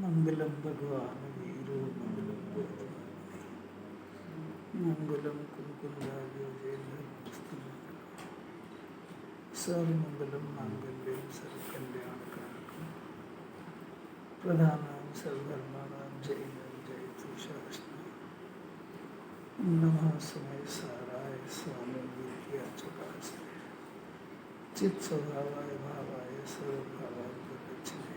मंगलम भगवान वीरो मंगलम गोत्वाय मंगलम कुंकुंदाव्योजेनस्तु सर्वमंगलम मांगल्यम सर्वकल्याणकारकम प्रधानां सर्वधर्माणां जयं जयतु शास्त्रम् नमः समय साराय स्वामी विद्याचकास्ते चित् स्वभावाय भावाय सर्वभावाय प्रगच्छते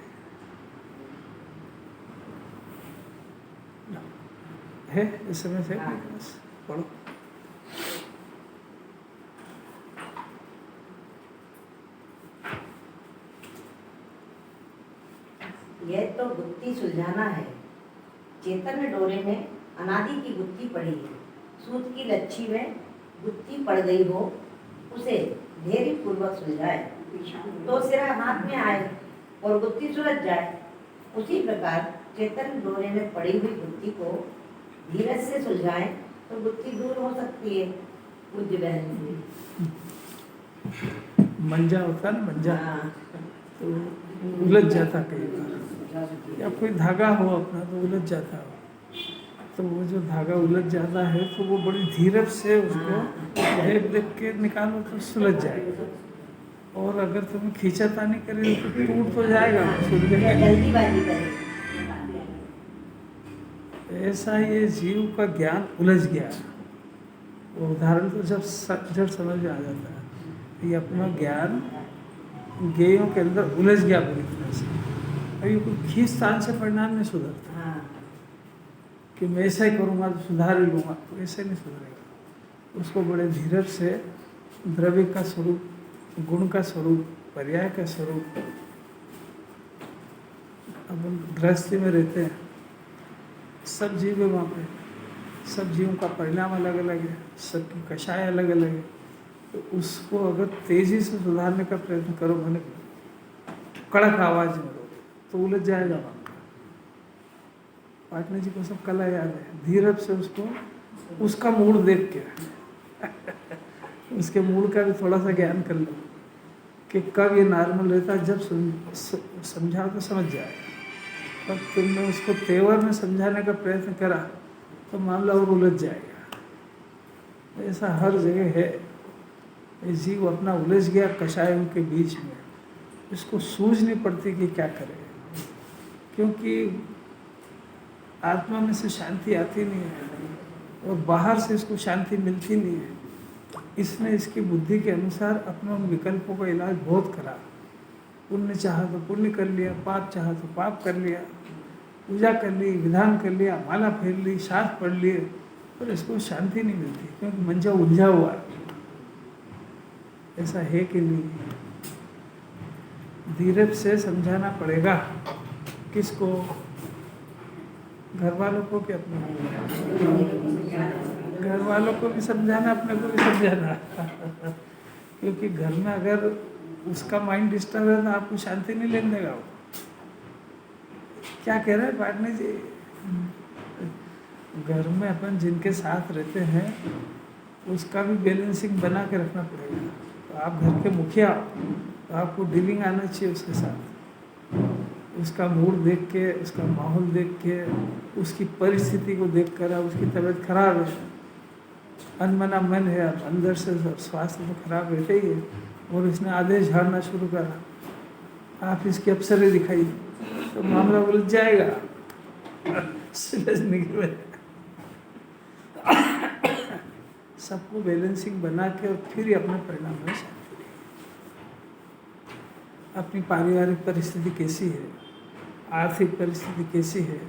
है इस समय से पढ़ो। यह तो गुत्थी सुलझाना है। चेतन डोरे में अनादि की गुत्थी पड़ी है। सूत की लच्छी में गुत्थी पड़ गई हो, उसे धैर्य पूर्वक सुलझाए तो सिरा हाथ में आए और गुत्थी सुलझ जाए। उसी प्रकार चेतन डोरे में पड़ी हुई गुत्थी को धीरज से सुलझाए तो गुत्थी दूर हो सकती है। पूज्य बहन मंजा होता है ना, मंजा तो उलझ जाता कई बार, या कोई धागा हो अपना तो उलझ जाता हो, तो वो जो धागा उलझ जाता है तो वो बड़ी धीरज से उसको देख देख के निकालो तो सुलझ जाएगा। और अगर तुम्हें खींचातानी करे तो टूट तो जाएगा, सुलझेगा। जल्दीबाजी करे। ऐसा ये जीव का ज्ञान उलझ गया। वो उदाहरण तो जब समझ में आ जाता है, ये अपना ज्ञान गेयों के अंदर उलझ गया पूरी तरह से। अभी कोई खींचतान से परिणाम नहीं सुधरता कि मैं ऐसा ही करूँगा तो सुधार ही लूँगा, तो ऐसे नहीं सुधरेगा। उसको बड़े धीरज से द्रव्य का स्वरूप, गुण का स्वरूप, पर्याय का स्वरूप। अब हम गृहस्थी में रहते हैं, सब जीव है वहाँ पे, सब जीवों का परिणाम अलग अलग है, सबकी कषाय अलग अलग है। तो उसको अगर तेजी से सुधारने का प्रयत्न करो, मैंने कड़क आवाज में रो तो उलझ जाएगा वहाँ। पाटनी जी को सब कला याद है। धीरज से उसको उसका मूड देख के उसके मूड का भी थोड़ा सा ज्ञान कर लो कि कब ये नॉर्मल रहता है, जब समझाओ तो समझ जाएगा। और तुमने उसको तेवर में समझाने का प्रयत्न करा तो मामला और उलझ जाएगा। ऐसा हर जगह है। ये जीव अपना उलझ गया कषायों के बीच में, इसको सूझ नहीं पड़ती कि क्या करे, क्योंकि आत्मा में से शांति आती नहीं है और बाहर से इसको शांति मिलती नहीं है। इसने इसकी बुद्धि के अनुसार अपने उन विकल्पों का इलाज बहुत करा। पुण्य चाहा तो पुण्य कर लिया, पाप चाहा तो पाप कर लिया, पूजा कर ली, विधान कर लिया, माला फेर ली, शास्त्र पढ़ लिए, पर इसको शांति नहीं मिलती क्योंकि मंजा उलझा हुआ है। ऐसा है कि नहीं? धीरज से समझाना पड़ेगा। किसको? घर वालों को कि अपने? घर वालों को भी समझाना, अपने को भी समझाना क्योंकि घर में अगर उसका माइंड डिस्टर्ब है तो आपको शांति नहीं लेने देगा। वो क्या कह रहे हैं पाटनी जी? घर में अपन जिनके साथ रहते हैं उसका भी बैलेंसिंग बना के रखना पड़ेगा। तो आप घर के मुखिया, तो आपको डीलिंग आना चाहिए उसके साथ। उसका मूड देख के, उसका माहौल देख के, उसकी परिस्थिति को देख कर, उसकी तबीयत खराब है, अनमना मन है, अंदर से स्वास्थ्य तो खराब रहते ही है, और इसने आदेश झाड़ना शुरू करा, आप इसकी अप्सरे दिखाई तो मामला उलझ जाएगा। सुलझने के सबको बैलेंसिंग बना के और फिर ही अपने परिणाम में शांति। अपनी पारिवारिक परिस्थिति कैसी है, आर्थिक परिस्थिति कैसी है,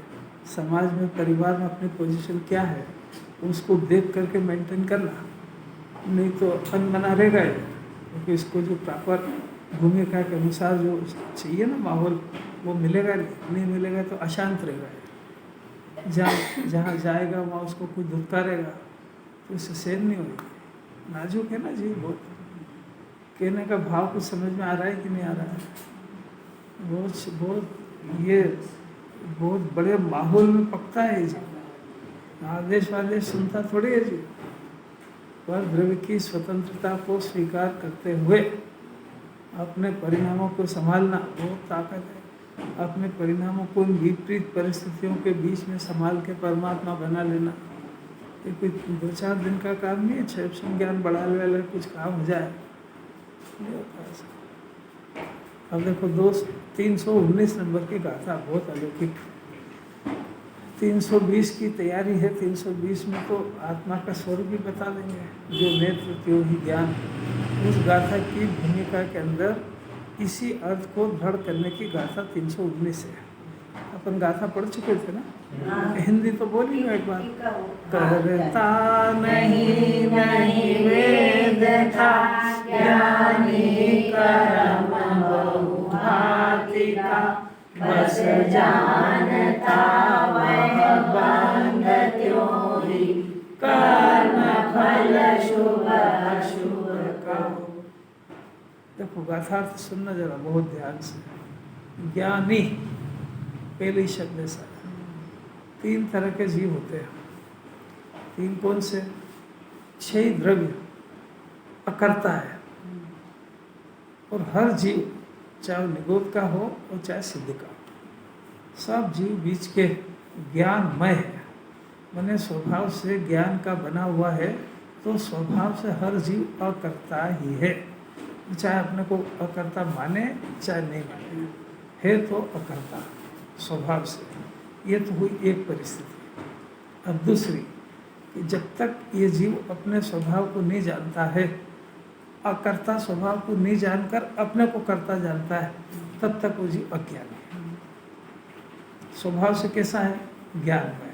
समाज में, परिवार में अपनी पोजीशन क्या है, उसको देख करके मेंटेन करना। नहीं तो अनमना रहेगा ये, क्योंकि इसको जो प्रॉपर भूमिका के अनुसार जो चाहिए ना माहौल, वो मिलेगा नहीं मिलेगा तो अशांत रहेगा। जहाँ जाएगा वहाँ उसको कुछ दुखता रहेगा तो उससे सहन नहीं होगी। नाजुक है ना जी बहुत। कहने का भाव कुछ समझ में आ रहा है कि नहीं आ रहा है? ये बहुत बड़े माहौल में पकता है जी। आदेश वादेश सुनता थोड़ी है जी। पर द्रव्य की स्वतंत्रता को स्वीकार करते हुए अपने परिणामों को संभालना बहुत ताकत है। अपने परिणामों को इन विपरीत परिस्थितियों के बीच में संभाल के परमात्मा बना लेना, ये कोई 2-4 दिन का काम नहीं है। क्षय ज्ञान बढ़ाने वाले कुछ काम हो जाए नहीं होता ऐसा। अब देखो 319 नंबर की गाथा बहुत अलौकिक। 320 की तैयारी है। 320 में तो आत्मा का स्वरूप भी बता देंगे, जो नेत्र त्यों ही ज्ञान। उस गाथा की भूमिका के अंदर इसी अर्थ को दृढ़ करने की गाथा 319 है। अपन गाथा पढ़ चुके थे ना। हाँ। हिंदी तो बोली ना एक बार। हाँ, करता नहीं वेद था, ज्ञानी कर्म बहुभांति का, बस जानता वह बंध त्यों ही, कर्म फल शुभ अशुभ कहो। देखो गाथार्थ सुनना जरा बहुत ध्यान से। ज्ञानी पहले ही शब्द ऐसा है। 3 तरह के जीव होते हैं। 3 कौन से? 6 द्रव्य अकर्ता है, और हर जीव चाहे निगोद का हो और चाहे सिद्ध का, सब जीव बीच के ज्ञानमय है। मैंने स्वभाव से ज्ञान का बना हुआ है, तो स्वभाव से हर जीव अकर्ता ही है। चाहे अपने को अकर्ता माने चाहे नहीं माने, है तो अकर्ता स्वभाव से। ये तो हुई एक परिस्थिति। अब दूसरी कि जब तक ये जीव अपने स्वभाव को नहीं जानता है, अकर्ता स्वभाव को नहीं जानकर अपने को कर्ता जानता है, तब तक वो जीव अज्ञानी है। स्वभाव से कैसा है? ज्ञानमय।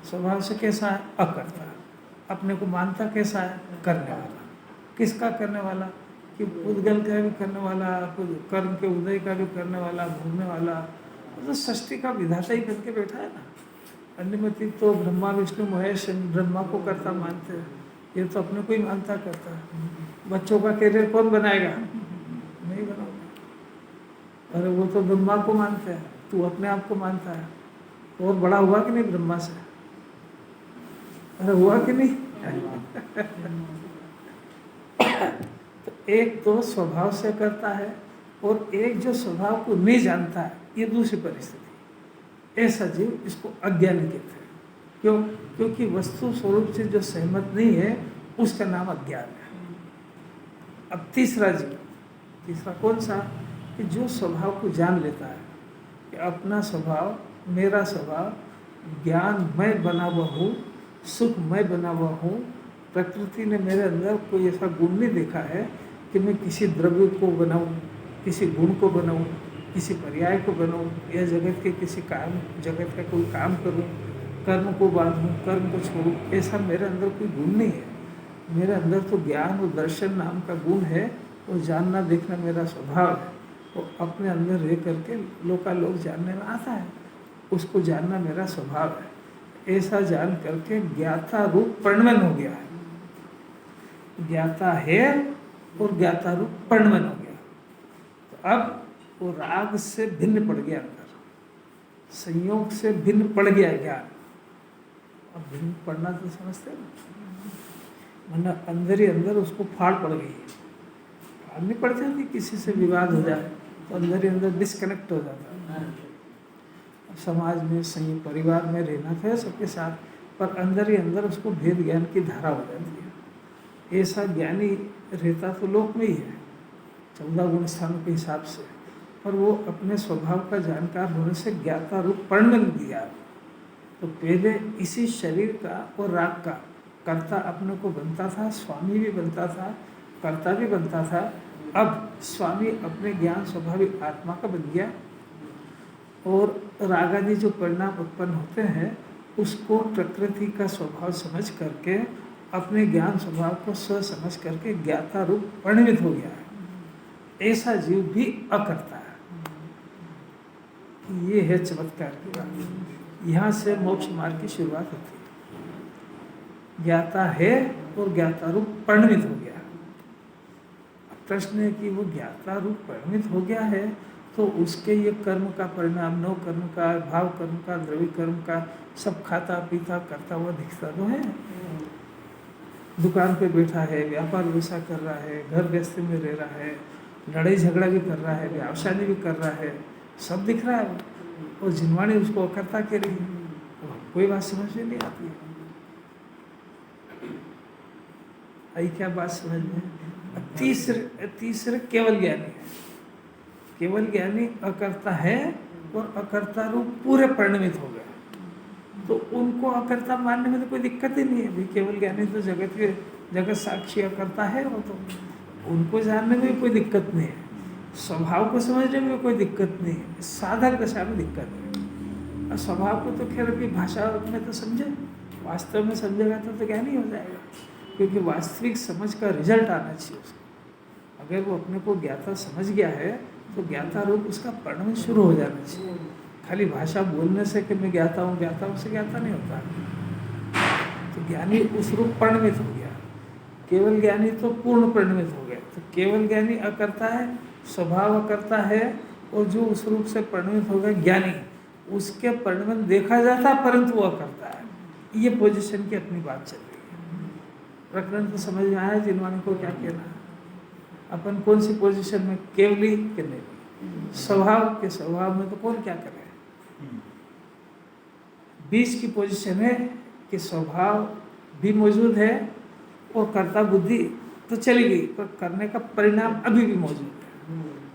स्वभाव से कैसा है? अकर्ता। अपने को मानता कैसा है? करने वाला। किसका करने वाला? कि उद्गल का भी करने वाला, कर्म के उदय का भी करने वाला, भोगने वाला। तो सृष्टि का विधाता ही बन के बैठा है ना। अन्यमति तो ब्रह्मा विष्णु महेश ब्रह्मा को कर्ता मानते हैं, ये तो अपने को ही मानता करता है। बच्चों का कैरियर कौन बनाएगा? नहीं बनाऊंगा। अरे वो तो ब्रह्मा को मानते हैं, तू अपने आप को मानता है। और बड़ा हुआ कि नहीं ब्रह्मा से? अरे हुआ कि नहीं? तो एक तो स्वभाव से करता है, और एक जो स्वभाव को नहीं जानता है, ये दूसरी परिस्थिति। ऐसा जीव इसको अज्ञानी कहते हैं। क्यों? क्योंकि वस्तु स्वरूप से जो सहमत नहीं है, उसका नाम अज्ञान है। अब तीसरा जीव, तीसरा कौन सा? कि जो स्वभाव को जान लेता है कि अपना स्वभाव, मेरा स्वभाव ज्ञानमय बना हुआ हूँ, सुखमय बना हुआ हूँ। प्रकृति ने मेरे अंदर कोई ऐसा गुण नहीं देखा है कि मैं किसी द्रव्य को बनाऊं, किसी गुण को बनाऊं, किसी पर्याय को बनाऊं, या जगत के किसी काम, जगत का कोई काम करूं, कर्म को बांधूं, कर्म को छोड़ूं। ऐसा मेरे अंदर कोई गुण नहीं है। मेरे अंदर तो ज्ञान और दर्शन नाम का गुण है, और जानना देखना मेरा स्वभाव है। वो अपने अंदर रह करके लोकालोक जानने में आता है, उसको जानना मेरा स्वभाव है। ऐसा जान करके ज्ञाता रूप परिणमन हो गया है। ज्ञाता है और ज्ञाता रूप परिणमन हो गया। तो अब वो राग से भिन्न पड़ गया, अंदर संयोग से भिन्न पड़ गया ज्ञान। अब भिन्न पड़ना तो समझते हैं ना, वरना अंदर ही अंदर उसको फाड़ पड़ गई है। फाड़ नहीं पड़ जाती, किसी से विवाद हो जाए तो अंदर ही अंदर डिस्कनेक्ट हो जाता है। अब समाज में, संयुक्त परिवार में रहना था सबके साथ, पर अंदर ही अंदर उसको भेद ज्ञान की धारा हो जाती है। ऐसा ज्ञानी रहता तो लोक में ही है, 14 गुण स्थानों के हिसाब से, पर वो अपने स्वभाव का जानकार होने से ज्ञाता रूप परिणमन दिया। तो पहले इसी शरीर का और राग का कर्ता अपने को बनता था, स्वामी भी बनता था, कर्ता भी बनता था। अब स्वामी अपने ज्ञान स्वाभाविक आत्मा का बन गया, और रागादि जो परिणाम उत्पन्न होते हैं उसको प्रकृति का स्वभाव समझ करके, अपने ज्ञान स्वभाव को स्व समझ करके ज्ञाता रूप परिणमित हो गया है। ऐसा जीव भी अकर्ता है। ये है चमत्कार की बात। यहाँ से मोक्ष मार्ग की शुरुआत होती है। ज्ञाता है और ज्ञाता रूप परिणमित हो गया। प्रश्न है कि वो ज्ञाता रूप परिणमित हो गया है, तो उसके ये कर्म का परिणाम, नव कर्म का, भाव कर्म का, द्रव्य कर्म का, सब खाता पीता करता हुआ दिखता तो है। दुकान पे बैठा है, व्यापार व्यवसाय कर रहा है, घर गृहस्थी में रह रहा है, लड़ाई झगड़ा भी कर रहा है, व्यवसाय भी कर रहा है, सब दिख रहा है वो, और जिनवाणी उसको अकर्ता कह रही है, तो कोई बात समझ में नहीं आती है। आई क्या बात समझ में? तीसरे केवल ज्ञानी है। केवल ज्ञानी अकर्ता है और अकर्ता रूप पूरे परिणमित हो गए, तो उनको अकर्ता मानने में तो कोई दिक्कत ही नहीं है भाई। केवल ज्ञानी तो जगत साक्षी अकर्ता है, वो तो उनको जानने में कोई दिक्कत नहीं है, स्वभाव को समझने में कोई दिक्कत नहीं है, साधक दशा में दिक्कत है। और स्वभाव को तो खैर अभी भाषा में तो समझे, वास्तव में समझेगा तो ज्ञानी हो जाएगा, क्योंकि वास्तविक समझ का रिजल्ट आना चाहिए उसको। अगर वो अपने को ज्ञाता समझ गया है तो ज्ञाता रूप उसका परिणमन शुरू हो जाना चाहिए। खाली भाषा बोलने से कि मैं ज्ञाता हूँ से ज्ञाता नहीं होता। तो ज्ञानी उस रूप परिणमित हो गया, केवल ज्ञानी तो पूर्ण परिणमित हो गया। तो केवल ज्ञानी अकर्ता है, स्वभाव अकर्ता है, और जो उस रूप से परिणमित हो गया ज्ञानी, उसके परिणमन देखा जाता परंतु वो अकर्ता है। ये पोजीशन की अपनी बात चल रही है। प्रकरण तो समझ में आया जिनवाणी को क्या कहना है। अपन कौन सी पोजीशन में, केवली के नहीं, स्वभाव के स्वभाव में तो कौन क्या करे। बीच की पोजीशन है कि स्वभाव भी मौजूद है और कर्ता बुद्धि तो चली गई, पर करने का परिणाम अभी भी मौजूद है।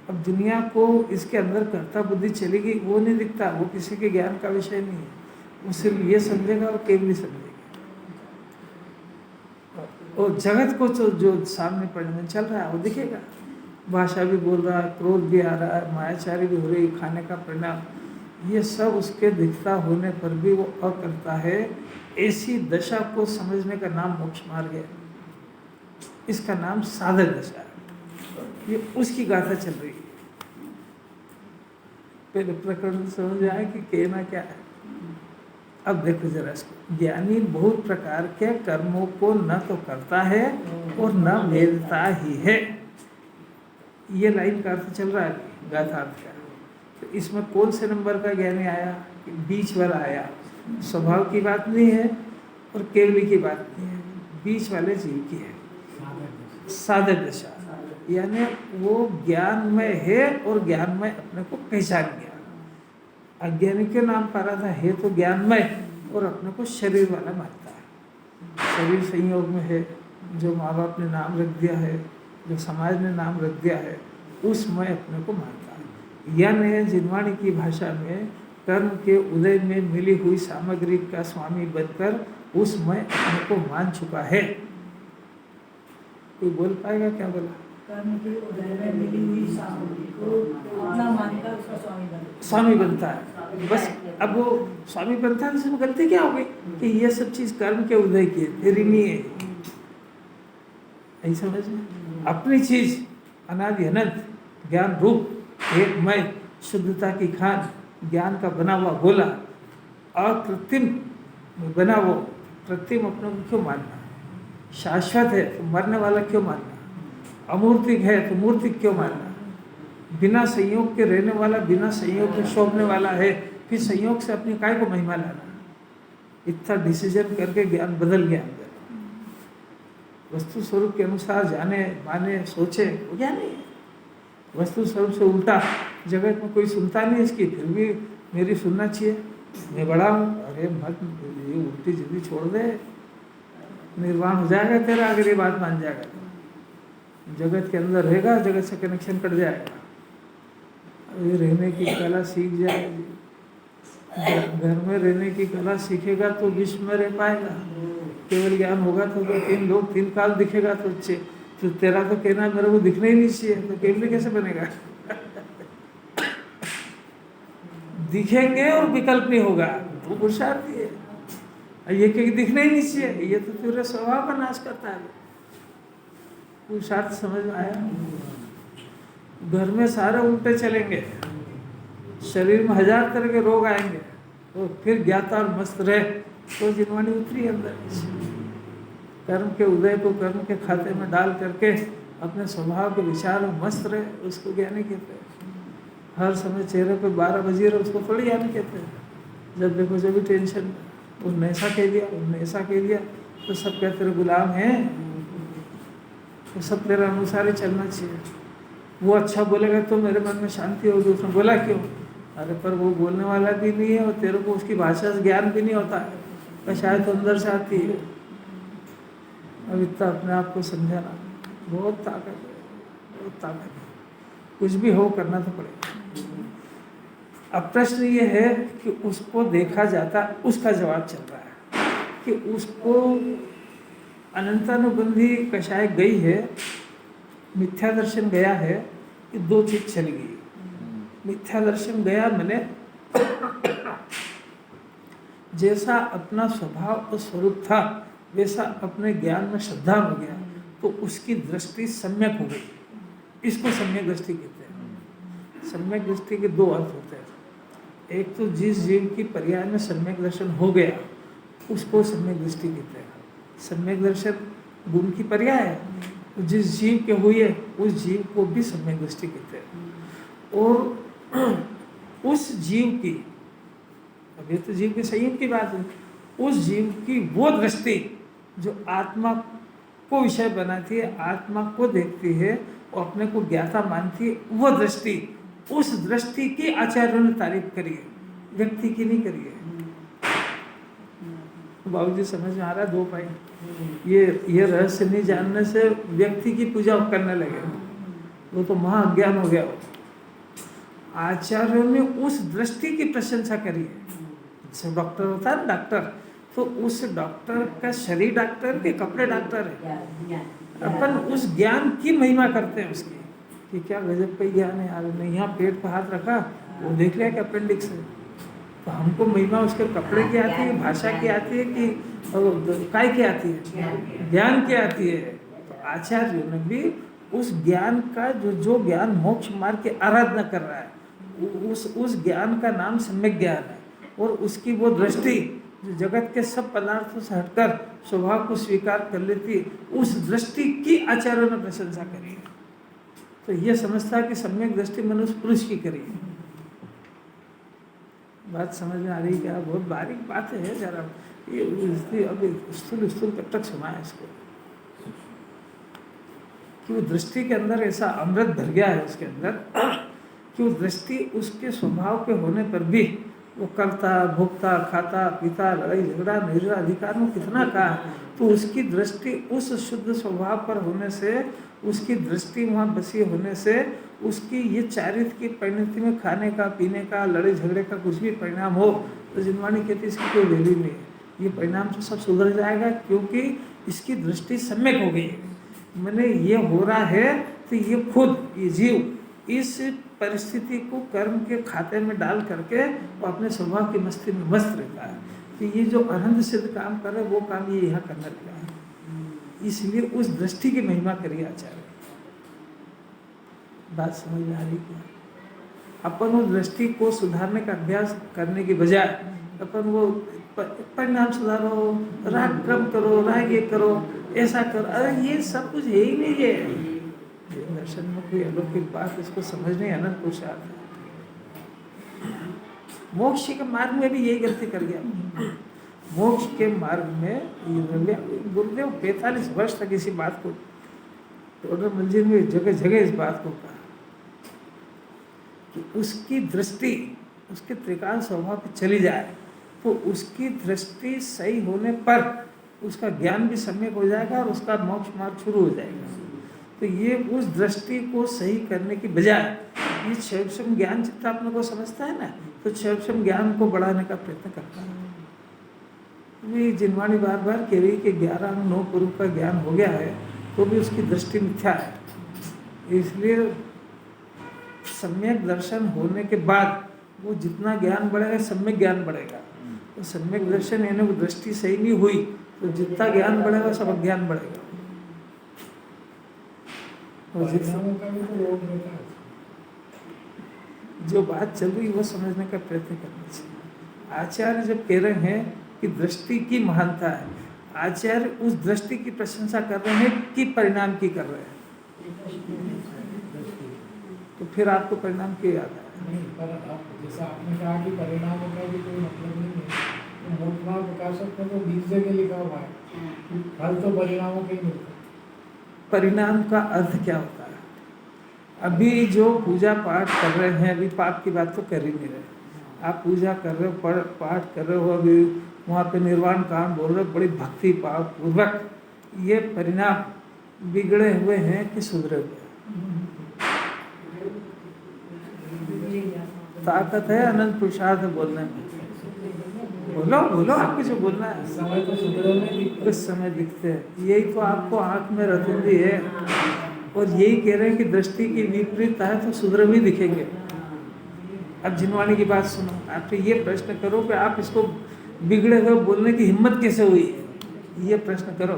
अब दुनिया को इसके अंदर कर्ता बुद्धि चली गई वो नहीं दिखता, वो किसी के ज्ञान का विषय नहीं है, वो सिर्फ ये समझेगा और केवली समझेगा। और जगत को जो सामने परिणाम चल रहा है वो दिखेगा, भाषा भी बोल रहा है, क्रोध भी आ रहा है, मायाचारी भी हो रही, खाने का परिणाम, ये सब उसके दिखता होने पर भी वो अकर्ता है। ऐसी दशा को समझने का नाम मोक्ष मार्ग है, इसका नाम साधक दशा है। ये उसकी गाथा चल रही है। पहले प्रकरण समझ आए कि कहना क्या है। अब देखो जरा इसको, ज्ञानी बहुत प्रकार के कर्मों को न तो करता है और न वेदता ही है। ये लाइन का अर्थ चल रहा है गाथा अर्थ का। तो इसमें कौन से नंबर का ज्ञानी आया? बीच वाला आया। स्वभाव की बात नहीं है और केवली की बात नहीं है, बीच वाले जीव की है, साधक दशा। यानी वो ज्ञान में है और ज्ञान में अपने को पहचान गया। अज्ञानी के नाम पर रहा था, है तो ज्ञान में और अपने को शरीर वाला मानता है। शरीर संयोग में है, जो माँ बाप ने नाम रख दिया है, जो समाज ने नाम रख दिया है, उसमें अपने को मानता है। यानी जिनवाणी की भाषा में कर्म के उदय में मिली हुई सामग्री का स्वामी बनकर उसमें अपने को मान चुका है। कोई बोल पाएगा क्या बोला? कर्म के उदय में मिली हुई सामग्री को अपना मानकर उसका स्वामी बनता है। बस अब वो स्वामी बनता है, इसमें गलती क्या हो गई कि ये सब चीज कर्म के उदय की है, तेरी नहीं है। यही समझ में, अपनी चीज अनादि अनंत ज्ञान रूप एक मय शुद्धता की खान, ज्ञान का बना हुआ गोला, अकृत्रिम बना वो कृत्रिम अपने को क्यों मानना? शाश्वत है तो मरने वाला क्यों मानना? अमूर्तिक है तो मूर्तिक क्यों मानना? बिना संयोग के रहने वाला, बिना संयोग के शोभने वाला है, फिर संयोग से अपनी काय को महिमा लाना? इतना डिसीजन करके ज्ञान बदल गया अंदर। वस्तु स्वरूप के अनुसार जाने माने सोचे वो ज्ञान नहीं है। वस्तु स्वरूप से उल्टा जगत में कोई सुनता नहीं इसकी, फिर भी मेरी सुनना चाहिए, मैं बड़ा हूँ। अरे मत, ये उल्टी जिंदगी छोड़ दे, निर्वाण हो जाएगा तेरा अगर ये बात मान जाएगा तो। जगत के अंदर रहेगा, जगत से कनेक्शन कट जाएगा। ये रहने की कला सीख जाएगी, घर में रहने की कला सीखेगा तो विश्व में रह पाएगा। केवल ज्ञान होगा तो 3 लोग 3 काल दिखेगा तो तेरा तो कहना मेरे को दिखना ही नहीं चाहिए, तो केवल कैसे बनेगा? दिखेंगे और विकल्प नहीं होगा, वो पुरुषार्थी है। ये कि दिखना ही नहीं चाहिए, ये तो तेरे स्वभाव का नाश करता है। पुरुषार्थ समझ में आया? घर में सारे उल्टे चलेंगे, शरीर में 1000 तरह के रोग आएंगे, तो फिर ज्ञाता और मस्त रहे तो जिनवाणी उतरी अंदर। कर्म के उदय को कर्म के खाते में डाल करके अपने स्वभाव के विचार में मस्त रहे, उसको ज्ञानी कहते हैं। हर समय चेहरे पे 12 बजे रहे, उसको थोड़ी ज्ञानी कहते हैं। जब देखो जब भी टेंशन, उनने ऐसा कह दिया, उनने ऐसा कह दिया, तो सब क्या तेरे गुलाम हैं? तो सब तेरा अनुसार ही चलना चाहिए। वो अच्छा बोलेगा तो मेरे मन में शांति होगी, उसने बोला क्यों? अरे पर वो बोलने वाला भी नहीं है और तेरे को उसकी भाषा से ज्ञान भी नहीं होता है, पर शायद तो अंदर से आती है। अब इतना अपने आप को समझाना, बहुत ताकत है, बहुत ताकत है। कुछ भी हो करना तो पड़ेगा। अब प्रश्न ये है कि उसको देखा जाता, उसका जवाब चल रहा है कि उसको अनंतानुबंधी कषाय गई है, मिथ्या दर्शन गया है, कि दो चीज चली गई। मिथ्या दर्शन गया मैंने जैसा अपना स्वभाव और स्वरूप था वैसा अपने ज्ञान में श्रद्धा हो गया, तो उसकी दृष्टि सम्यक हो गई। इसको सम्यक दृष्टि कहते हैं। सम्यक दृष्टि के दो अर्थ होते हैं। एक तो जिस जीव की पर्याय में सम्यक दर्शन हो गया उसको सम्यक दृष्टि कहते हैं। सम्यक दर्शन गुण की पर्याय है, तो जिस जीव के हुई है उस जीव को भी सम्यक दृष्टि कहते हैं। और उस जीव की, अब ये तो जीव के संयोग की बात है, उस जीव की वो दृष्टि जो आत्मा को विषय बनाती है, आत्मा को देखती है और अपने को ज्ञाता मानती है, वो दृष्टि, उस दृष्टि की आचार्यों ने तारीफ करी है, व्यक्ति की नहीं करी है। बाबूजी समझ में आ रहा है? दो भाई ये रहस्य नहीं जानने से व्यक्ति की पूजा करने लगे, वो तो महाअज्ञान हो गया। आचार्यों ने उस दृष्टि की प्रशंसा करी है। जैसे डॉक्टर होता है ना, डॉक्टर, तो उस डॉक्टर का शरीर डॉक्टर के कपड़े डॉक्टर है। अपन उस ज्ञान की महिमा करते हैं उसकी, कि क्या गजब का ज्ञान है यार, ने यहाँ पेट पर हाथ रखा, वो देख लिया कि अपेंडिक्स है। तो हमको महिमा उसके कपड़े की आती है, भाषा की आती है, कि काय की आती है, ज्ञान की आती है। तो आचार्यों ने भी उस ज्ञान का जो ज्ञान मोक्ष मार्ग की आराधना कर रहा है, उस ज्ञान का नाम सम्यक ज्ञान है। और उसकी वो दृष्टि जो जगत के सब पदार्थों से हटकर स्वभाव को स्वीकार कर लेती है, उस दृष्टि की आचार्यों ने प्रशंसा करी है। तो ये समझता है कि सम्यक दृष्टि मनुष्य पुरुष की करी है। बात समझ में आ रही क्या? बहुत बारीक बात है जरा, ये अभी स्थूल कटक सुना है इसको, कि वो दृष्टि के अंदर ऐसा अमृत भर गया है उसके अंदर, कि वो दृष्टि उसके स्वभाव के होने पर भी वो करता, भोगता, खाता, पीता, लड़ाई झगड़ा, निर्जरा अधिकार में कितना कहा, तो उसकी दृष्टि उस शुद्ध स्वभाव पर होने से, उसकी दृष्टि वहाँ बसी होने से, उसकी ये चारित्र की परिणति में खाने का, पीने का, लड़ाई झगड़े का कुछ भी परिणाम हो तो जिनवाणी कहती इसकी कोई वैल्यू नहीं है। ये परिणाम तो सब सुधर जाएगा, क्योंकि इसकी दृष्टि सम्यक हो गई है। मैंने ये हो रहा है तो ये खुद, ये जीव इस परिस्थिति को कर्म के खाते में डाल करके वो अपने स्वभाव की मस्ती में मस्त रहता है, कि ये जो अनंत सिद्ध काम कर रहे वो काम ये यहाँ करने लगा है। इसलिए उस दृष्टि की महिमा करिए आचार्य। बात समझ में आ रही क्या? अपन उस दृष्टि को सुधारने का अभ्यास करने के बजाय अपन वो परिणाम सुधारो, राग कम करो, राग ये करो, ऐसा करो, अरे ये सब कुछ है ही नहीं है। दर्शन में कोई अलौकिक बात, इसको समझने अनंत पुरुषार्थ है। मोक्ष के मार्ग में भी यही गलती कर गया। मोक्ष के मार्ग में गुरुदेव 45 वर्ष तक इसी बात को, टोडर मंजिल में जगह जगह इस बात को कहा कि उसकी दृष्टि उसके त्रिकाल स्वभाव पे चली जाए तो उसकी दृष्टि सही होने पर उसका ज्ञान भी सम्यक हो जाएगा और उसका मोक्ष मार्ग शुरू हो जाएगा। तो ये उस दृष्टि को सही करने की बजाय ये क्षयक्षम ज्ञान जितना अपने को समझता है ना, तो क्षयक्षम ज्ञान को बढ़ाने का प्रयत्न करता है। ये जिनवाणी बार बार कह रही कि 11 अंग 9 पूर्व का ज्ञान हो गया है तो भी उसकी दृष्टि मिथ्या है। इसलिए सम्यक दर्शन होने के बाद वो जितना ज्ञान बढ़ेगा सम्यक ज्ञान बढ़ेगा। तो सम्यक दर्शन यानी वो दृष्टि सही नहीं हुई तो जितना ज्ञान बढ़ेगा सब अज्ञान बढ़ेगा। जो बात चल रही है वो समझने का प्रयत्न करना चाहिए। आचार्य जब कह रहे हैं कि दृष्टि की महानता है, आचार्य उस दृष्टि की प्रशंसा कर रहे हैं कि परिणाम की कर रहे हैं। तो फिर आपको परिणाम की याद है? नहीं, पर आप जैसा आपने कहा कि परिणामों का भी कोई मतलब नहीं है, तो मोक्षमार्ग प्रकाशक में तो 20 जगह लिखा हुआ है कि फल तो परिणामों के ही मिलते हैं। परिणाम का अर्थ क्या होता है? अभी जो पूजा पाठ कर रहे हैं, अभी पाप की बात तो कर ही नहीं रहे। आप पूजा कर रहे हो, पाठ कर रहे हो, अभी वहाँ पे निर्वाण काम बोल रहे हो, बड़ी भक्ति भाव पूर्वक, ये परिणाम बिगड़े हुए हैं कि सुधरे हुए हैं? ताकत है अनंत पुरुषार्थ बोलने में। बोलो बोलो, आपको जो बोलना है। समय तो सुधरे में उस समय दिखते हैं, यही तो आपको आँख में रतुंदी है, और यही कह रहे हैं कि दृष्टि की विपरीतता है तो सुधरे भी दिखेंगे। अब जिनवाणी की बात सुनो, आप तो ये प्रश्न करो कि आप इसको बिगड़े हुए बोलने की हिम्मत कैसे हुई है, ये प्रश्न करो।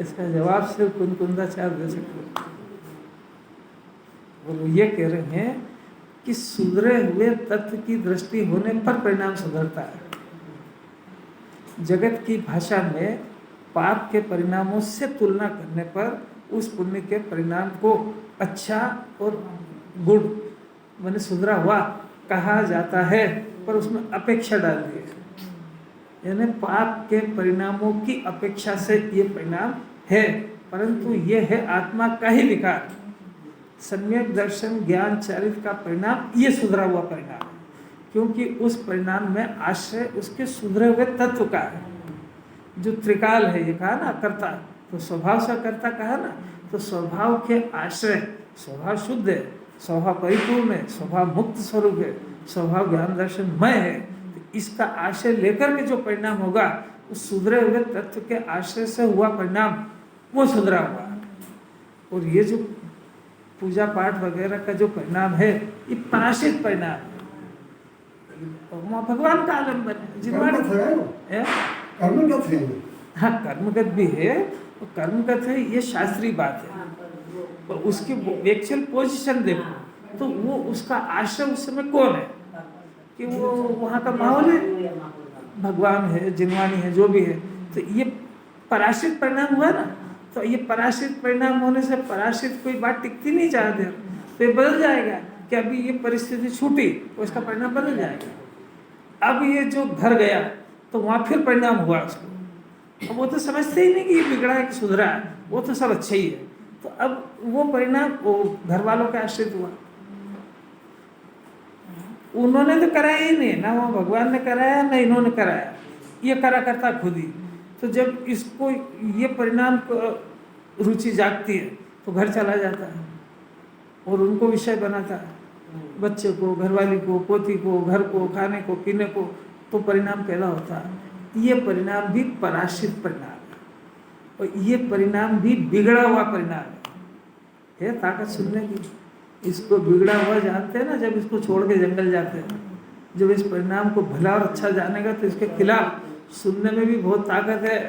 इसका जवाब सिर्फ कुंदाचार्य दे सकते हो। और वो ये कह रहे हैं कि सुधरे हुए तत्व की दृष्टि होने पर परिणाम सुधरता है। जगत की भाषा में पाप के परिणामों से तुलना करने पर उस पुण्य के परिणाम को अच्छा और गुड माने सुधरा हुआ कहा जाता है, पर उसमें अपेक्षा डाल दी है। यानी पाप के परिणामों की अपेक्षा से ये परिणाम है, परंतु ये है आत्मा का ही विकार। सम्यक दर्शन ज्ञान चारित्र का परिणाम ये सुधरा हुआ परिणाम है, क्योंकि उस परिणाम में आश्रय उसके सुधरे हुए तत्व का है, जो त्रिकाल है। ये कहा ना कर्ता, तो स्वभाव सा कर्ता कहा ना, तो स्वभाव के आश्रय, स्वभाव शुद्ध है, स्वभाव परिपूर्ण है, स्वभाव मुक्त स्वरूप है, स्वभाव ज्ञान दर्शनमय है। तो इसका आश्रय लेकर के जो परिणाम होगा, उस सुधरे हुए तत्व के आश्रय से हुआ परिणाम वो सुधरा हुआ। और ये जो पूजा पाठ वगैरह का जो परिणाम है, ये पराश्रित परिणाम है, भगवान का आलम्बन है। कर्मगत है। हाँ, कर्मगत भी है, और कर्मगत है ये शास्त्रीय बात है, और उसकी एक्चुअल पोजीशन देखो तो वो उसका आश्रय उस समय कौन है, कि वो वहाँ का माहौल है, भगवान है, जिनवानी है, जो भी है। तो ये पराश्रित परिणाम हुआ ना, तो ये पराश्रित परिणाम होने से पराश्रित कोई बात टिकती नहीं चाहते, तो ये बदल जाएगा कि अभी ये परिस्थिति छूटी तो इसका परिणाम बदल जाएगा। अब ये जो घर गया तो वहाँ फिर परिणाम हुआ उसको, अब वो तो समझते ही नहीं कि ये बिगड़ा है कि सुधरा है, वो तो सब अच्छा ही है। तो अब वो परिणाम वो घर वालों के आश्रित हुआ, उन्होंने तो कराया ही नहीं ना, वो भगवान ने कराया ना इन्होंने कराया, ये करा करता खुद ही। तो जब इसको ये परिणाम रुचि जागती है तो घर चला जाता है और उनको विषय बनाता है, बच्चे को, घरवाली को, पोती को, घर को, खाने को, पीने को, तो परिणाम पैदा होता है। ये परिणाम भी पराश्रित परिणाम है, और ये परिणाम भी बिगड़ा हुआ परिणाम है ताकत सुनने की। इसको बिगड़ा हुआ जानते हैं ना, जब इसको छोड़ के जंगल जाते हैं, जब इस परिणाम को भला और अच्छा जानेगा तो इसके खिलाफ सुनने में भी बहुत ताकत है।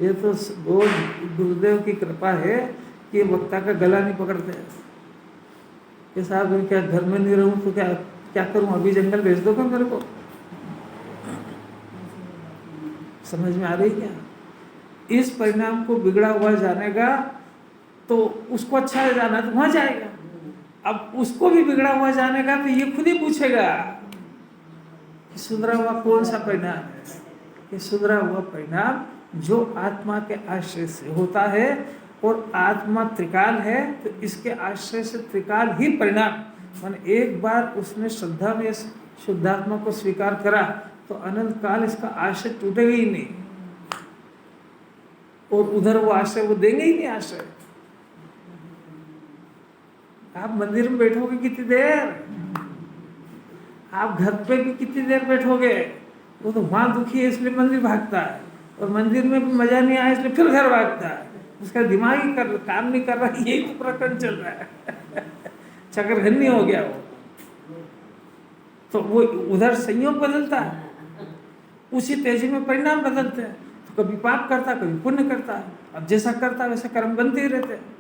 ये तो बहुत गुरुदेव की कृपा है कि वक्ता का गला नहीं पकड़ते हैं कि साहब क्या घर में नहीं रहूं तो क्या क्या करूं, अभी जंगल भेज दो क्या मेरे को। समझ में आ रही क्या? इस परिणाम को बिगड़ा हुआ जानेगा तो उसको अच्छा जाना तो वहां जाएगा। अब उसको भी बिगड़ा हुआ जानेगा तो ये खुद ही पूछेगा कि सुधरा हुआ कौन सा परिणाम है। कि सुधरा हुआ परिणाम जो आत्मा के आश्रय से होता है, और आत्मा त्रिकाल है तो इसके आश्रय से त्रिकाल ही परिणाम। माने एक बार उसने श्रद्धा में शुद्धात्मा को स्वीकार करा तो अनंत काल इसका आश्रय टूटेगा ही नहीं, और उधर वो आश्रय वो देंगे ही नहीं आश्रय। आप मंदिर में बैठोगे कितनी देर, आप घर पे भी कितनी देर बैठोगे, वो तो वहां दुखी है इसलिए मंदिर भागता है, और मंदिर में भी मजा नहीं आया इसलिए फिर घर भागता है। उसका दिमाग ही काम नहीं कर रहा, यही तो प्रकरण चल रहा है। चक्रघन्नी हो गया वो, तो वो उधर संयोग बदलता है, उसी तेजी में परिणाम बदलते हैं। तो कभी पाप करता कभी पुण्य करता है, अब जैसा करता वैसे कर्म बनते ही रहते हैं।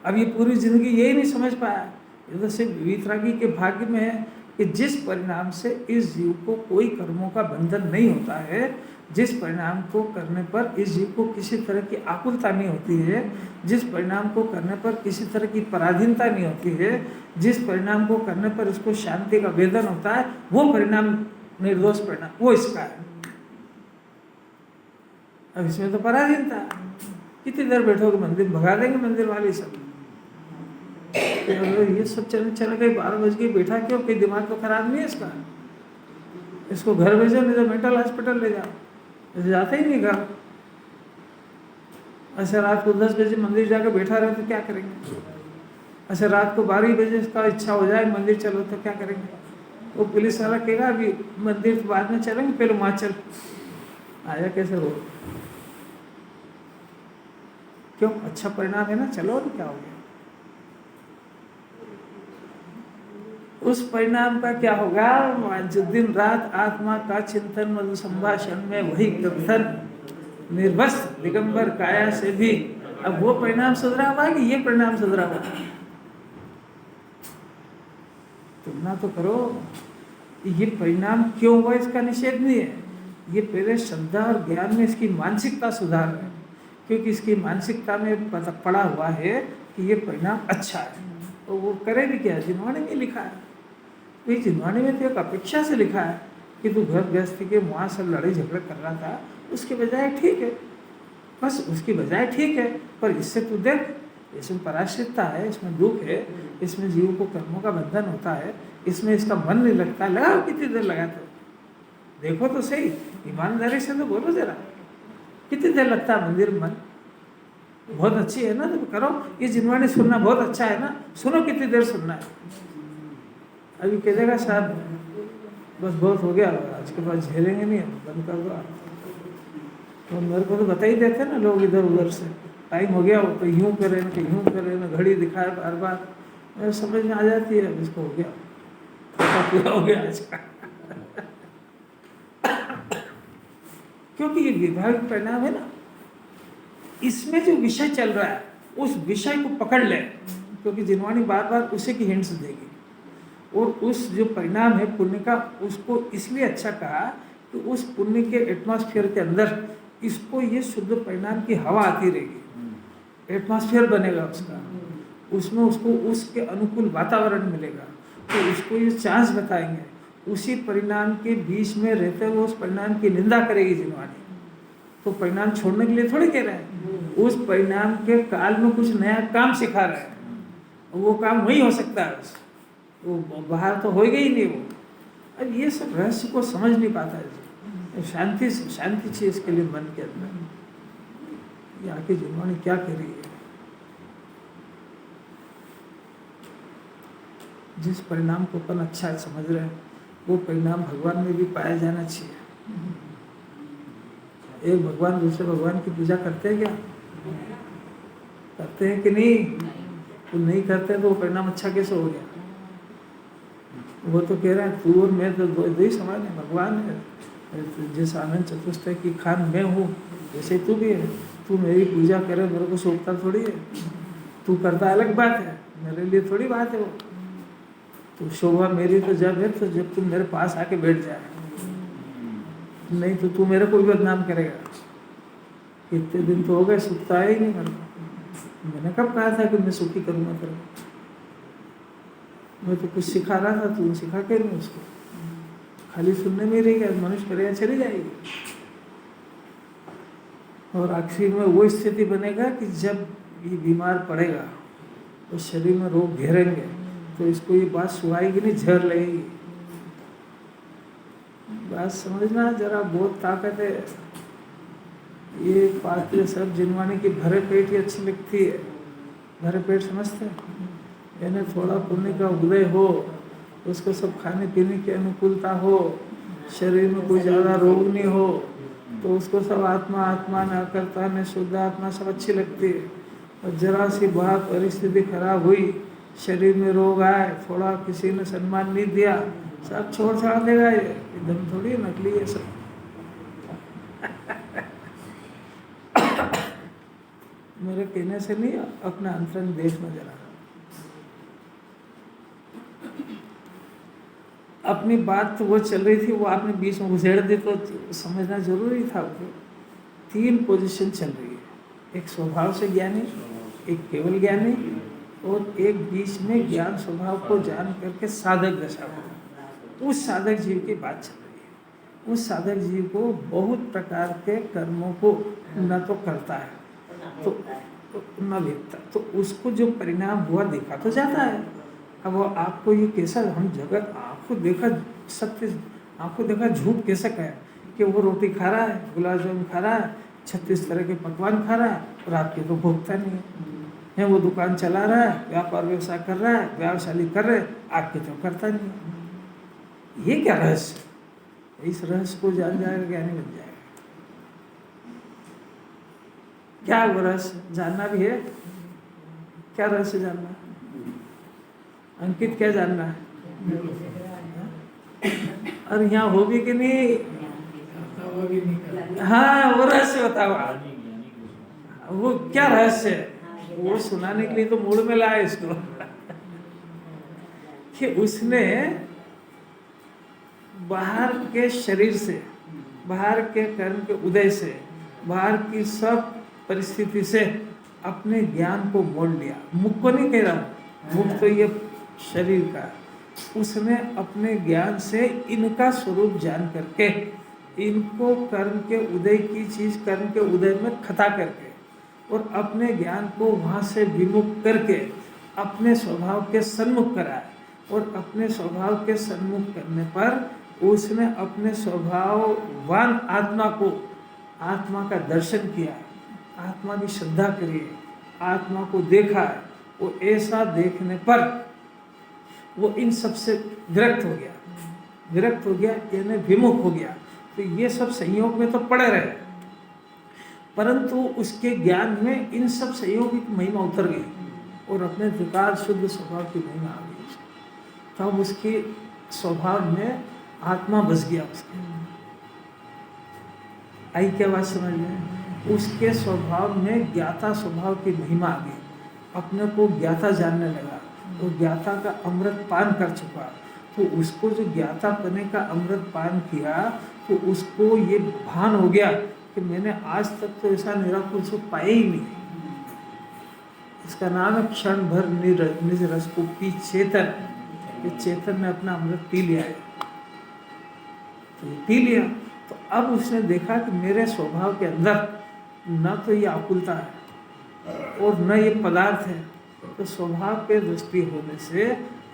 अब ये पूरी जिंदगी यही नहीं समझ पाया, ये तो सिर्फ वितरागी के भाग्य में है कि जिस परिणाम से इस जीव को कोई कर्मों का बंधन नहीं होता है, जिस परिणाम को करने पर इस जीव को किसी तरह की आकुलता नहीं होती है, जिस परिणाम को करने पर किसी तरह की पराधीनता नहीं होती है, जिस परिणाम को करने पर इसको शांति का वेदन होता है, वो परिणाम निर्दोष परिणाम वो इसका है। अब इसमें तो पराधीनता, कितनी देर बैठोगे, मंदिर भगा देंगे मंदिर वाले सब। ये सब चल गए, 12 बज गई, बैठा क्यों, कोई दिमाग तो खराब नहीं है इसका, इसको घर भेजो, नहीं तो मेंटल हॉस्पिटल ले जाओ। जाते ही नहीं घर। अच्छा रात को 10 बजे मंदिर जाकर बैठा रहे तो क्या करेंगे? अच्छा रात को 12 बजे इसका इच्छा हो जाए मंदिर चलो तो क्या करेंगे? वो पुलिस वाला कहेगा अभी मंदिर बाद में चलेंगे, पहले वहाँ चल। आया कैसे हो? क्यों? अच्छा परिणाम है ना, चलो और क्या हो गया? उस परिणाम का क्या होगा? जो दिन रात आत्मा का चिंतन मधु संभाषण में वही कथन निर्वस दिगंबर काया से भी, अब वो परिणाम सुधरा हुआ कि ये परिणाम सुधरा हुआ? तुलना तो करो। ये परिणाम क्यों हुआ इसका निषेध नहीं है, ये पहले श्रद्धा और ज्ञान में इसकी मानसिकता सुधार है, क्योंकि इसकी मानसिकता में पड़ा हुआ है कि ये परिणाम अच्छा है। तो वो करे भी क्या? जिनवाणी में लिखा है, तो ये जिनवाणी में तो एक अपेक्षा से लिखा है कि तू घर गृहस्थी के वहाँ सब लड़ाई झगड़ा कर रहा था, उसके बजाय ठीक है, बस उसकी बजाय ठीक है, पर इससे तू देख, इसमें पराश्रितता है, इसमें दुख है, इसमें जीव को कर्मों का बंधन होता है, इसमें इसका मन नहीं लगता। लगाओ, कितनी देर लगाते हो? देखो तो सही, ईमानदारी से तो बोलो जरा, कितनी देर लगता है मंदिर में मन? बहुत अच्छी है ना, तो करो। ये जिनवाणी सुनना बहुत अच्छा है ना, सुनो, कितनी देर सुनना है? अभी कह देगा साहब बस बहुत हो गया, आज के बाद झेलेंगे नहीं, बंद कर दो। तो मेरे को तो बता ही देते ना लोग इधर उधर से, टाइम हो गया, तो यूँ करे ना, यूँ करे ना, घड़ी दिखाए बार बार, मेरे समझ में आ जाती है इसको हो गया, पूरा हो गया आज का। क्योंकि ये विभाग परिणाम है ना, इसमें जो विषय चल रहा है उस विषय को पकड़ ले, क्योंकि जिनवाणी बार बार उसी की हिंट्स देगी। और उस जो परिणाम है पुण्य का, उसको इसलिए अच्छा कहा कि उस पुण्य के एटमॉस्फेयर के अंदर इसको ये शुद्ध परिणाम की हवा आती रहेगी, एटमॉस्फेयर बनेगा उसका, उसमें उसको उसके अनुकूल वातावरण मिलेगा, तो उसको ये चांस बताएंगे। उसी परिणाम के बीच में रहते हुए उस परिणाम की निंदा करेगी जिनवाणी, तो परिणाम छोड़ने के लिए थोड़ी कह रहे हैं, उस परिणाम के काल में कुछ नया काम सिखा रहे हैं, वो काम वही हो सकता है, वो बाहर तो हो ही नहीं वो। अब ये सब रहस्य को समझ नहीं पाता है जी, शांति चाहिए इसके लिए मन के अंदर। ये आके जिन्होंने क्या कह रही है, जिस परिणाम को अपन अच्छा समझ रहे हैं वो परिणाम भगवान में भी पाया जाना चाहिए। एक भगवान दूसरे भगवान की पूजा करते हैं क्या? करते हैं कि नहीं? तो नहीं करते तो वो परिणाम अच्छा कैसे हो गया? वो तो कह रहा है तू और मैं तो दो ही समान है, भगवान है। जिस आनंद चतुष्टय की खान मैं हूँ वैसे तू भी है। तू मेरी पूजा करे, मेरे को शोभता थोड़ी है। तू करता अलग बात है, मेरे लिए थोड़ी बात है वो। तो शोभा मेरी तो जब है, तो जब तुम मेरे पास आके बैठ जाए, नहीं तो तू मेरे को भी बदनाम करेगा। इतने दिन तो हो गए, सुखता है ही नहीं मेरे को। मैंने कब कहा था कि मैं सुखी करूँगा तेरे को? मैं तो कुछ सिखा रहा था, तू सिखा के नहीं उसको, खाली सुनने में रह गया, मनुष्य करेगा चली जाएगी। और आखिर में वो स्थिति बनेगा कि जब ये बीमार पड़ेगा तो शरीर में रोग घेरेंगे, तो इसको ये बात सुहाएगी नहीं, झर लगेगी। बात समझना जरा, बहुत ताकत है। ये पार्थिव सब जिनवाणी की भरे पेट ही अच्छी लगती है। भरे पेट समझते हैं, यानी थोड़ा पुण्य का उदय हो, उसको सब खाने पीने की अनुकूलता हो, शरीर में कोई ज़्यादा रोग नहीं हो, तो उसको सब आत्मा आत्मा न करता न शुद्ध आत्मा सब अच्छी लगती है। और जरा सी बात परिस्थिति खराब हुई, शरीर में रोग आए, थोड़ा किसी ने सम्मान नहीं दिया, सब छोड़ छाड़ देगा। ये एकदम थोड़ी नकली है सब। मेरे कहने से नहीं, अपना अंतरंग देखना जरा। अपनी बात तो वो चल रही थी, वो आपने बीच में घुसेड़ दी, तो समझना जरूरी था। वो 3 पोजीशन चल रही है, एक स्वभाव से ज्ञानी, एक केवल ज्ञानी, और एक बीच में ज्ञान स्वभाव को जान करके साधक दशा में। उस साधक जीव की बात चल रही है। उस साधक जीव को बहुत प्रकार के कर्मों को न तो करता है, तो तो न देखता, तो उसको जो परिणाम हुआ देखा तो जाता है। अब वो आपको ये कैसा, हम जगत आपको देखा सत्य, आपको देखा झूठ कैसे कहे कि वो रोटी खा रहा है, गुलाब जामुन खा रहा है, 36 तरह के पकवान खा रहा है और आपके तो भोगता नहीं है। वो दुकान चला रहा है, व्यापार व्यवसाय कर रहा है, व्यावसायी कर रहे, आपके तो करता नहीं है। ये क्या रहस्य? इस रहस्य को जान जाएगा ज्ञानी बन जाएगा। क्या वो रहस्य जानना भी है? क्या रहस्य जानना? अंकित क्या जानना है? और यहाँ हो भी कि नहीं? करता हुआ भी नहीं करता। हाँ, वो रहस्य बताओ। वो क्या रहस्य है? वो सुनाने के लिए तो मूड में लाया इसको कि उसने बाहर के शरीर से, बाहर के कर्म के उदय से, बाहर की सब परिस्थिति से अपने ज्ञान को मोड़ लिया। मुख को नहीं कह रहा हूँ, मुख तो ये शरीर का। उसने अपने ज्ञान से इनका स्वरूप जान करके, इनको कर्म के उदय की चीज कर्म के उदय में खता करके और अपने ज्ञान को वहाँ से विमुख करके अपने स्वभाव के सन्मुख कराए। और अपने स्वभाव के सन्मुख करने पर उसने अपने स्वभाववान आत्मा को, आत्मा का दर्शन किया, आत्मा की श्रद्धा करी, आत्मा को देखा। वो ऐसा देखने पर वो इन सब से विरक्त हो गया, विरक्त हो गया यानी विमुख हो गया। तो ये सब संयोग में तो पड़े रहे, परंतु उसके ज्ञान में इन सब संयोग की महिमा उतर गई और अपने विकार शुद्ध स्वभाव की महिमा आ गई। तब उसके स्वभाव में आत्मा बस गया उसके। आई क्या बात समझ में? उसके स्वभाव में ज्ञाता स्वभाव की महिमा आ गई, अपने को ज्ञाता जानने लगा। वो ज्ञाता का अमृत पान कर चुका, तो उसको जो ज्ञाता पने का अमृत पान किया तो उसको ये भान हो गया कि मैंने आज तक तो ऐसा निराकुल सुख पाया ही नहीं। इसका नाम है क्षण भर निज रस को पी चेतन। ये चेतन ने अपना अमृत पी लिया है, तो पी लिया। तो अब उसने देखा कि मेरे स्वभाव के अंदर न तो ये आकुलता है और न ये पदार्थ है। तो स्वभाव के दृष्टि होने से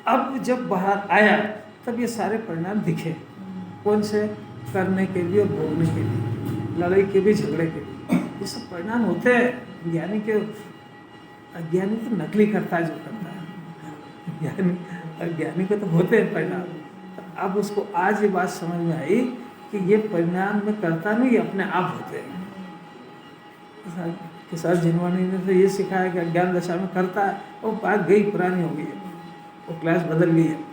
अब जब बाहर आया तब ये सारे परिणाम दिखे। कौन से? करने के लिए और भोगने के लिए, लड़ाई के भी, झगड़े के भी, ये सब परिणाम होते हैं। ज्ञानी के, अज्ञानी तो नकली करता है जो करता है, ज्ञानी अज्ञानी को तो होते हैं परिणाम। अब उसको आज ये बात समझ में आई कि ये परिणाम में करता नहीं, ये अपने आप होते हैं। किसान जिनवानी ने तो ये सिखाया कि अज्ञान दशा में करता है, वो बात गई, पुरानी हो गई है, वो क्लास बदल गई है।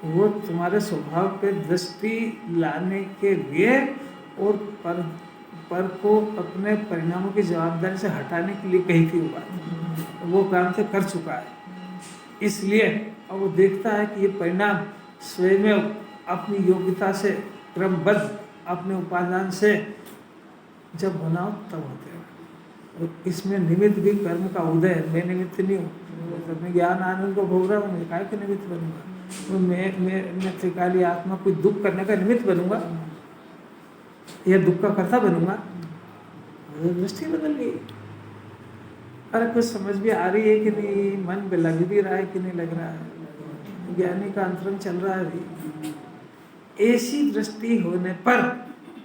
वो तुम्हारे स्वभाव पे दृष्टि लाने के लिए और पर को अपने परिणामों की जवाबदारी से हटाने के लिए कही थी वो बात। वो काम तो कर चुका है, इसलिए अब वो देखता है कि ये परिणाम स्वयं अपनी योग्यता से क्रमबद्ध अपने उपादान से जब होना हो तब होते हैं। और इसमें निमित्त भी कर्म का उदय है। मैं निमित्त नहीं हूँ, तो मैं ज्ञान आनंद को भोग रहा हूँ, मैं काय के निमित्त बनूंगा? तो मैं त्रिकाली आत्मा कोई दुख करने का निमित्त बनूंगा या दुख का कर्ता बनूंगा? दृष्टि बदल गई। अरे कुछ समझ भी आ रही है कि नहीं? मन पे लग भी रहा है कि नहीं लग रहा है? ज्ञानी का अंतरंग चल रहा है अभी। ऐसी दृष्टि होने पर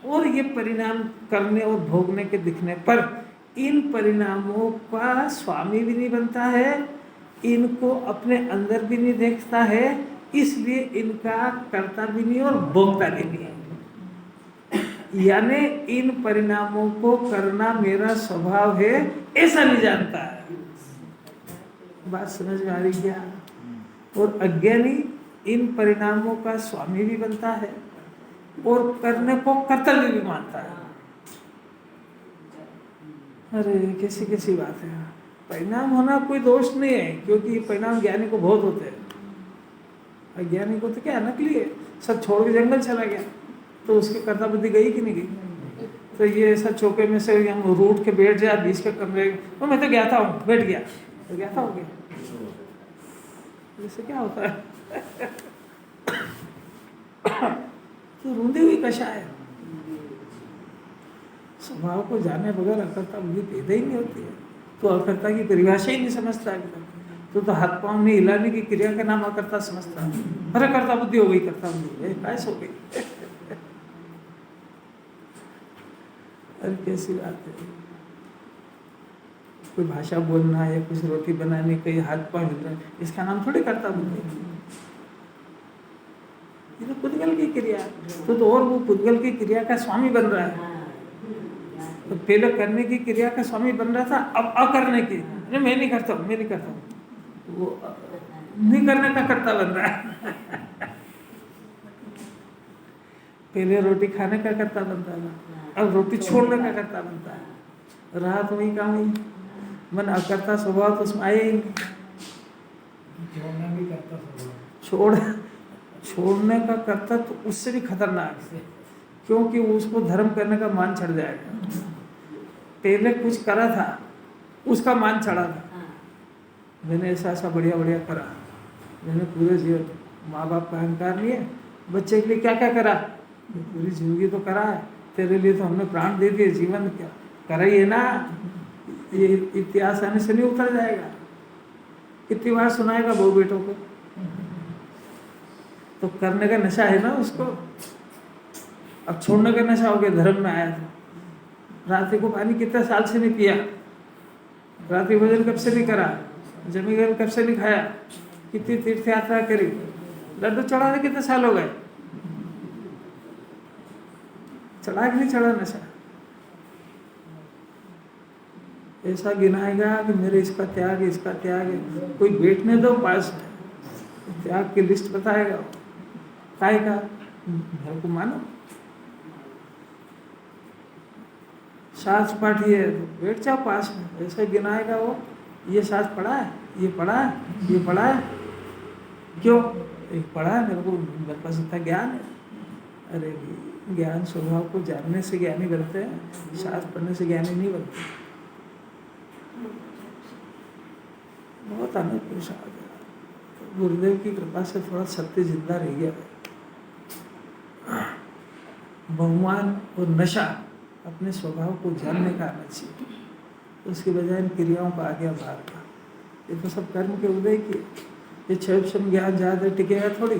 और ये परिणाम करने और भोगने के दिखने पर इन परिणामों का स्वामी भी नहीं बनता है, इनको अपने अंदर भी नहीं देखता है, इसलिए इनका करता भी नहीं और भोगता भी नहीं है। यानी इन परिणामों को करना मेरा स्वभाव है ऐसा नहीं जानता है। बात समझ में आ रही क्या? और अज्ञानी इन परिणामों का स्वामी भी बनता है और करने को कर्तव्य भी मानता है। अरे कैसी कैसी बात है। परिणाम होना कोई दोष नहीं है, क्योंकि ये परिणाम ज्ञानी को बहुत होते हैं। अज्ञानी को तो क्या नकली है, सब छोड़ के जंगल चला गया तो उसकी कर्ता बुद्धि गई कि नहीं गई? तो ये ऐसा चौके में से हम रूट के बैठ जाए बीच के कमरे, तो मैं तो गया था हूँ, बैठ गया तो गया था हो गया, इससे क्या होता है? तो रूंधी हुई कषा है। स्वभाव को जाने बगैर अकर्ता बुद्धि पैदा ही नहीं होती है। तो अकर्ता की परिभाषा ही नहीं समझता अभी तक। तो हाथ पाँव नहीं हिलाने की क्रिया का नाम अकर्ता समझता। अरे कर्ता बुद्धि हो गई, कर्ता बुद्धि हो गई, कैसे हो गई? अरे कैसी बात है? कोई भाषा बोलना या कुछ रोटी बनाने, कहीं हाथ पाँव हिल रहे, इसका नाम थोड़ी कर्ता बुद्धि है। ये तो पुद्गल की क्रिया है। तो और वो पुद्गल की क्रिया का स्वामी बन रहा है। तो पहले करने की क्रिया का स्वामी बन रहा था, अब अकरने की, अरे मैं नहीं करता हूँ, मैं नहीं करता हूँ, वो नहीं करने का कर्ता बन रहा है। पहले रोटी खाने का कर्ता बनता था, अब रोटी छोड़ने का कर्ता बनता है। रहा तो वही काम ही, मन अकर्ता स्वभाव तो उसमें आया ही नहीं। छोड़ना भी करता स्वभाव। छोड़ने का कर्ता तो उससे भी खतरनाक है, क्योंकि उसको धर्म करने का मान चढ़ जाएगा। पहले कुछ करा था, उसका मान चढ़ा था, मैंने ऐसा ऐसा बढ़िया बढ़िया करा, मैंने पूरे जीवन, माँ बाप का अहंकार नहीं है, बच्चे के लिए क्या क्या करा, पूरी जिंदगी तो करा है, तेरे लिए तो हमने प्राण दे दिए, जीवन क्या करा ही है ना। ये इतिहास आने से नहीं उतर जाएगा। कितनी बार सुनाएगा बहू बेटों को? तो करने का नशा है ना उसको। अब छोड़ने का नशा हो गया, धर्म में आया था। रात्रि को पानी कितने साल से नहीं पिया, रात्रि भोजन कब से नहीं करा, जमीन कब से नहीं खाया, कितनी तीर्थ यात्रा करी, लड्डू चढ़ाने कितने साल हो गए, चढ़ा कि नहीं चढ़ा नशा? ऐसा गिनाएगा कि मेरे इसका त्याग है, इसका त्याग है। कोई बैठने दो पास में, त्याग की लिस्ट बताएगा, काय का मेरे को मानो। शास्त्र पाठी है तो बैठ जाओ पास में, ऐसा गिनाएगा वो, ये शास्त्र पढ़ा है, ये पढ़ा है, ये पढ़ा है, क्यों एक पढ़ा है, मेरे पास इतना ज्ञान है। अरे ज्ञान स्वभाव को जानने से ज्ञानी बनते हैं, शास्त्र पढ़ने से ज्ञानी नहीं बनते। बहुत अनुकूल आ गया, गुरुदेव की कृपा से थोड़ा सत्य जिंदा रह गया। बहुमान और नशा अपने स्वभाव को जानने का आना चाहिए, तो उसके बजाय इन क्रियाओं का आ गया बाहर का। ये तो सब कर्म के उदय की, ये क्षण ज्ञान ज़्यादा टिकेगा थोड़ी,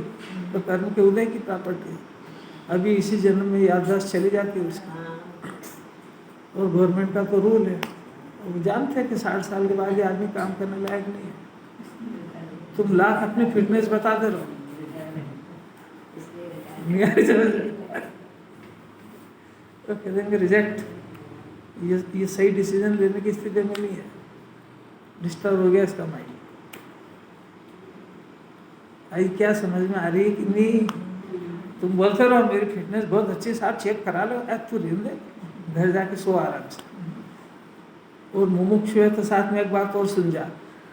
तो कर्म के उदय की प्रॉपर्टी है। अभी इसी जन्म में याददाश्त चली जाती है उसकी। और गवर्नमेंट का तो रूल है, वो जानते हैं कि 60 साल के बाद ये आदमी काम करने लायक नहीं है। तुम लाख अपनी फिटनेस बताते रहो, तो कह देंगे रिजेक्ट, ये सही डिसीजन लेने की स्थिति में नहीं है, डिस्टर्ब हो गया इसका माइंड। आई क्या समझ में आ रही है कि नहीं? तुम बोलते रहो मेरी फिटनेस बहुत अच्छी, साहब चेक करा लो, तू रहने दे, घर जाके सो आराम से। और मुमुक्षु है तो साथ में एक बात और सुन जा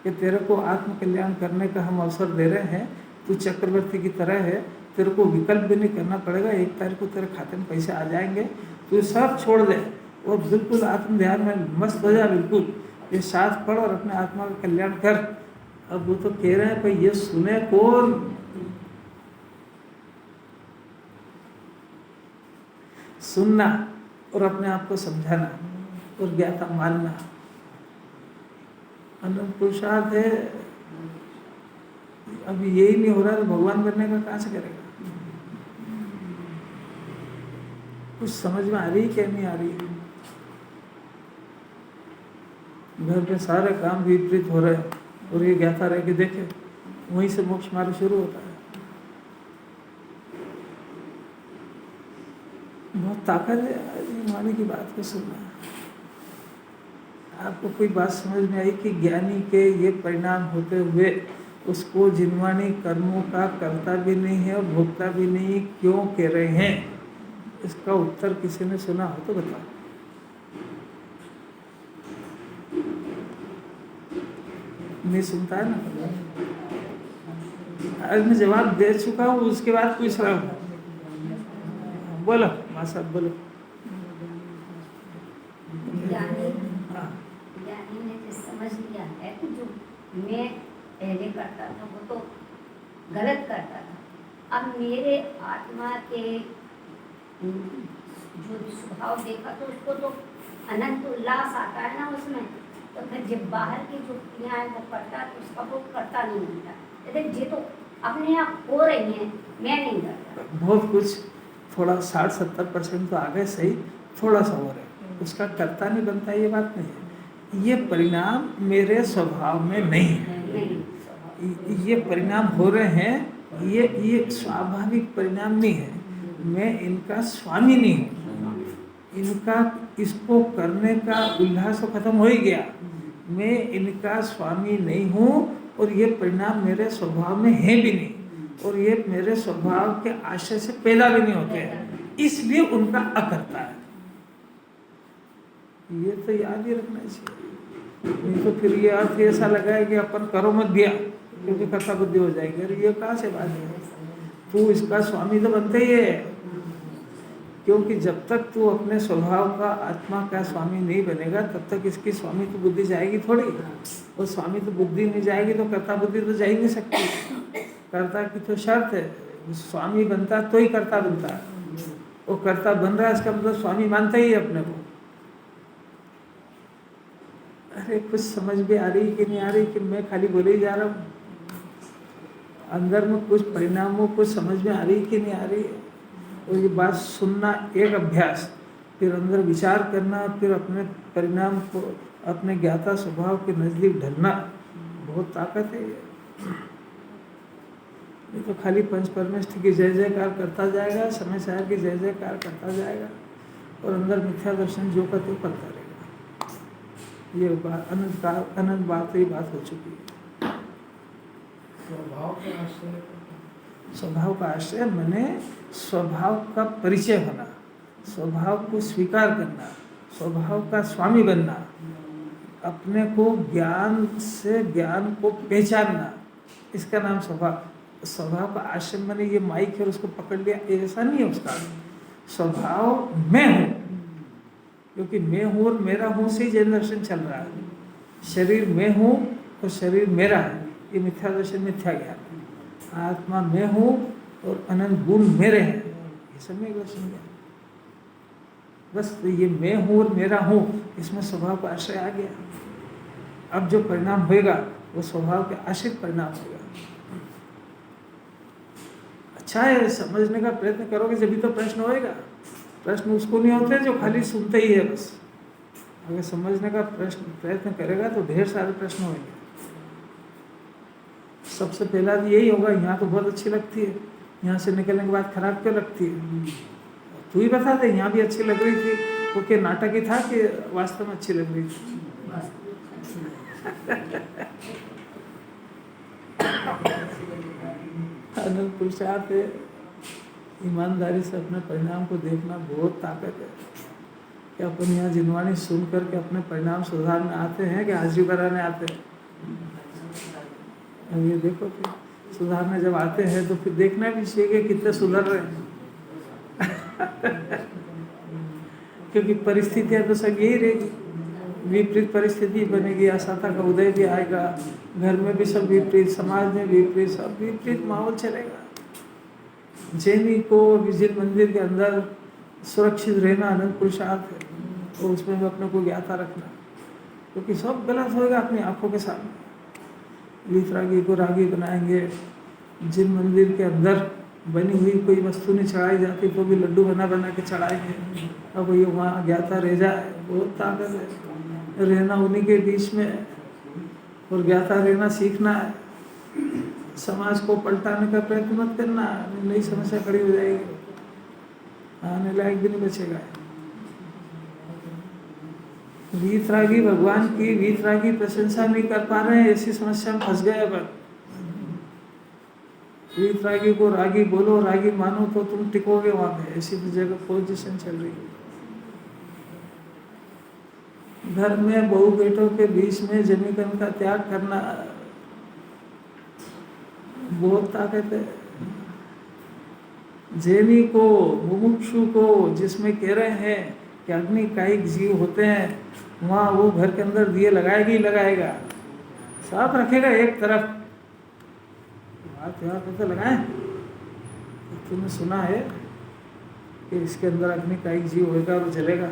कि तेरे को आत्म कल्याण करने का हम अवसर दे रहे हैं, तू चक्रवर्ती की तरह है, तेरे को विकल्प भी नहीं करना पड़ेगा, 1 तारीख को तेरे खाते में पैसे आ जाएंगे, तू सब छोड़ दे और बिल्कुल आत्म ध्यान में मस्त हो जा, बिल्कुल ये साथ पढ़ और अपने आत्मा का कल्याण कर। अब वो तो कह रहे हैं भाई ये सुने कौन? सुनना और अपने आप को समझाना और ज्ञाता मानना अनंत पुरुषार्थ है। अभी यही नहीं हो रहा तो भगवान बनने का कहाँ से करेगा? कुछ समझ में आ रही क्या नहीं आ रही? घर पे सारे काम विपरीत हो रहे हैं और ये ज्ञाता रह के देखे, वहीं से मोक्ष मार्ग शुरू होता है। बहुत ताकत है माने की बात को सुनना। आपको कोई बात समझ में आई कि ज्ञानी के ये परिणाम होते हुए उसको जिनवाणी कर्मों का करता भी नहीं है और भोगता भी नहीं, क्यों कह रहे हैं? इसका उत्तर किसी ने सुना हो तो बताओ। नहीं सुनता है ना? आज मैं जवाब दे चुका हूँ, उसके बाद पूछ रहा हूँ। बोलो माँ साहब बोलो। ज्ञानी ने जो समझ लिया है कि जो मैं पहले करता था वो तो गलत करता था, अब मेरे आत्मा के जो स्वभाव देखा तो उसको तो अनंत उल्लास आता है ना उसमें, तो फिर जब बाहर की जो क्रिया है वो करता है तो उसका वो करता नहीं मिलता। लेकिन ये तो अपने आप हो रही हैं, मैं नहीं करता। बहुत कुछ थोड़ा 60-70% तो आ गए सही, थोड़ा सा और है, उसका कर्ता नहीं बनता, ये बात नहीं है। ये परिणाम मेरे स्वभाव में नहीं है, नहीं ये परिणाम हो रहे हैं, ये स्वाभाविक परिणाम नहीं है। मैं इनका स्वामी नहीं हूँ, इनका इसको करने का उल्लास तो खत्म हो ही गया। मैं इनका स्वामी नहीं हूँ और ये परिणाम मेरे स्वभाव में है भी नहीं, और ये मेरे स्वभाव के आशय से पैदा भी नहीं होते हैं, इसलिए उनका अकर्ता है। ये तो याद ही रखना चाहिए, नहीं तो फिर ये अर्थ ऐसा लगा है कि अपन करो मत दिया क्योंकि कर्ता बुद्धि हो जाएगी। अरे ये कहाँ से बात है, तू इसका स्वामी तो बनते ही है, क्योंकि जब तक तू अपने स्वभाव का आत्मा का स्वामी नहीं बनेगा तब तक इसकी स्वामी तो बुद्धि जाएगी थोड़ी, और स्वामी तो बुद्धि नहीं जाएगी तो कर्ता बुद्धि तो जा ही नहीं सकती। कर्ता की तो शर्त है, स्वामी बनता तो ही कर्ता बनता है, वो कर्ता बन रहा है इसका मतलब स्वामी मानता ही है अपने को। अरे कुछ समझ में आ रही कि नहीं आ रही कि मैं खाली बोले ही जा रहा हूँ, अंदर में कुछ परिणामों को समझ में आ रही कि नहीं आ रही है। और ये बात सुनना एक अभ्यास, फिर अंदर विचार करना, फिर अपने परिणाम को अपने ज्ञाता स्वभाव के नज़दीक ढलना, बहुत ताकत है ये तो खाली पंच परमेष्ठ की जय जयकार करता जाएगा, समय सार की जय जयकार करता जाएगा, और अंदर मिथ्या दर्शन जो का तो करता रहेगा। ये बात अनंत बात ही बात हो चुकी है। स्वभाव का आश्रय मैंने स्वभाव का परिचय होना, स्वभाव को स्वीकार करना, स्वभाव का स्वामी बनना, अपने को ज्ञान से ज्ञान को पहचानना, इसका नाम स्वभाव। स्वभाव का आश्रय मैंने ये माइक है उसको पकड़ लिया, ऐसा नहीं है उसका स्वभाव। मैं हूँ, क्योंकि मैं हूँ और मेरा हूँ से ही जैन दर्शन चल रहा है। शरीर मैं हूँ और शरीर मेरा है, ये मिथ्या दर्शन, मिथ्या ज्ञान। आत्मा मैं हूँ और अनंत गुण मेरे हैं, ये सब में दर्शन ज्ञान। बस तो ये मैं हूँ और मेरा हूँ, इसमें स्वभाव का आश्रय आ गया। अब जो परिणाम होएगा वो स्वभाव के आश्रित परिणाम होगा। अच्छा है, समझने का प्रयत्न करोगे जब भी तो प्रश्न होएगा। प्रश्न उसको नहीं होते जो खाली सुनते ही है बस। अगर समझने का प्रयत्न करेगा तो ढेर सारे प्रश्न होंगे। सबसे पहला तो यही होगा, यहाँ तो बहुत अच्छी लगती है, यहाँ से निकलने के बाद खराब क्यों लगती है? तू ही बता दे, यहाँ भी अच्छी लग रही थी, वो क्या नाटक ही था कि वास्तव में अच्छी लग रही थी? अनंत पुरुषार्थ है, ईमानदारी से अपने परिणाम को देखना बहुत ताकत है। कि अपन यहाँ जिनवाणी सुन करके अपने परिणाम सुधारने आते हैं कि हाजिरी बनाने आते हैं? अब ये देखो कि सुधारने जब आते हैं तो फिर देखना भी चाहिए कि कितने सुधर रहे हैं। क्योंकि परिस्थितियाँ तो सब यही रहेगी, विपरीत परिस्थिति बनेगी, असता का उदय भी आएगा, घर में भी सब विपरीत, समाज में विपरीत, सब विपरीत माहौल चलेगा। जैनी को विजय मंदिर के अंदर सुरक्षित रहना अनंत पुरुषार्थ है, और उसमें भी अपने को ज्ञाता रखना, क्योंकि सब गलत होएगा अपनी आंखों के सामने। वीतरागी को रागी बनाएंगे, जिन मंदिर के अंदर बनी हुई कोई वस्तु नहीं चढ़ाई जाती तो भी लड्डू बना बना के चढ़ाएंगे। अब ये वहाँ ज्ञाता रह जाए, बहुत ताकत है। रहना उन्हीं के बीच में और ज्ञाता रहना सीखना है। समाज को पलटाने का प्रयत्न मत करना, नई समस्या खड़ी हो जाएगी, आने लायक भी नहीं बचेगा। वीतरागी भगवान की वीतरागी प्रशंसा नहीं कर पा रहे हैं, ऐसी समस्या में फंस गए। अब वीतरागी को रागी बोलो, रागी मानो तो तुम टिकोगे वहां पे, ऐसी जगह पोजीशन चल रही है। घर में बहू बेटों के बीच में जमीकरण का त्याग करना बहुत ताकत है। जैनी को, मुमुक्षु को, जिसमें कह रहे हैं कि अग्नि कायिक जीव होते हैं, वहाँ वो घर के अंदर दिए लगाएगा ही लगाएगा, साफ रखेगा एक तरफ। बात यहाँ पे तो लगाए, तुमने सुना है कि इसके अंदर अग्नि कायिक जीव होगा और जलेगा।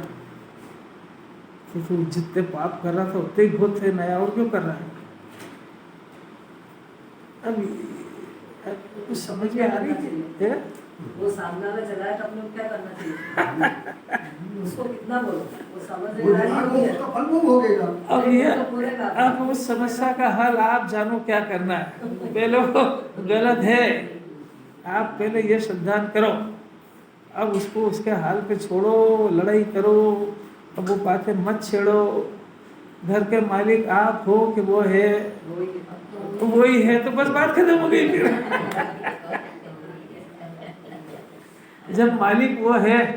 तो तू जितने पाप कर रहा था उतने ही बहुत थे, नया और क्यों कर रहा है? अब कुछ समझ में आ रही है? वो सामने में चला है तो अपने को क्या करना चाहिए? उसको कितना बोलो, वो समझ में आ रही है। उसका फल भोग भोगेगा। अब ये तो पूरे का अब उस समस्या का हल आप जानो क्या करना है। पहले वो गलत है, आप पहले ये सिद्धांत करो, अब उसको उसके हाल पे छोड़ो, लड़ाई करो, अब वो बातें मत छेड़ो। घर के मालिक आप हो कि वो है, वही है, तो बस बात खत्म हो गई फिर। जब मालिक वो है